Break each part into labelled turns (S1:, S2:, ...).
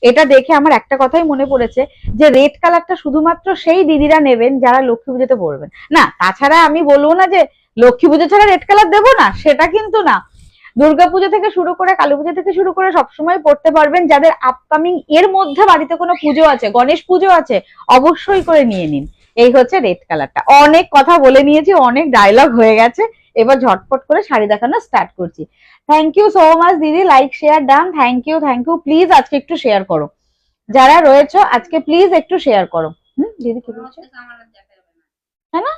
S1: এটা দেখে আমার একটা কথাই মনে পড়েছে যে রেড কালারটা শুধুমাত্র সেই দিদিরা নেবেন যারা লক্ষ্মী পুজোতে পরবেন। না, তাছাড়া আমি বলবো না যে লক্ষ্মী পুজো ছাড়া রেড কালার দেবো না, সেটা কিন্তু না। দুর্গাপুজো থেকে শুরু করে, কালী পুজো থেকে শুরু করে সবসময় পড়তে পারবেন। যাদের আপকামিং এর মধ্যে বাড়িতে কোনো পুজো আছে, গণেশ পুজো আছে, অবশ্যই করে নিয়ে নিন। এই হচ্ছে রেড কালারটা। অনেক কথা বলে নিয়েছি, অনেক ডায়লগ হয়ে গেছে, এবার ঝটপট করে শাড়ি দেখানো স্টার্ট করছি। থ্যাংক ইউ সো মাচ দিদি, like share done, thank you thank you. Please আজকে একটু শেয়ার করো, যারা রয়েছে আজকে প্লিজ একটু শেয়ার করো। দিদি কি বলছো, হ্যাঁ না?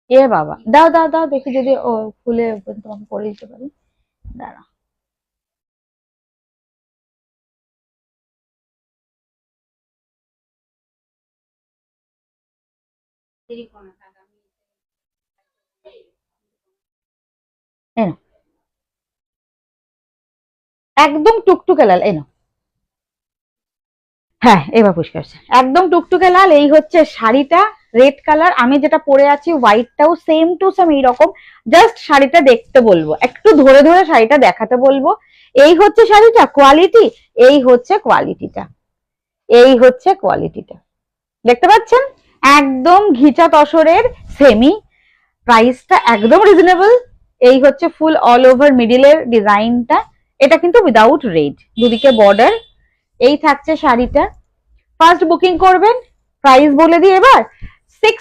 S1: এ বাবা, দাও দাও দাও দেখি যদি ও খুলে তোমাকে পরে দিতে পারি। দাঁড়া, এনো একদম টুকটুকে লাল, এনো। হ্যাঁ, এবার পরিষ্কার হচ্ছে, একদম টুকটুকে লাল। এই হচ্ছে শাড়িটা, রেড কালার। আমি যেটা পরে আছি হোয়াইটটাও সেম টু সেম এইরকম। জাস্ট শাড়িটা দেখতে বলবো, একটু ধরে ধরে শাড়িটা দেখাতে বলবো। এই হচ্ছে শাড়িটা কোয়ালিটি, এই হচ্ছে কোয়ালিটিটা, এই হচ্ছে কোয়ালিটিটা, দেখতে পাচ্ছেন? একদম ঘিচা তসরের সেমি, প্রাইসটা একদম রিজনেবল। এই হচ্ছে ফুল অল ওভার মিডিলের ডিজাইনটা। এটা কিন্তু উইদাউট রেড, দুদিকে বর্ডার। এই থাকছে শাড়িটা। ফার্স্ট বুকিং করবেন, প্রাইস বলে দিই এবার। 6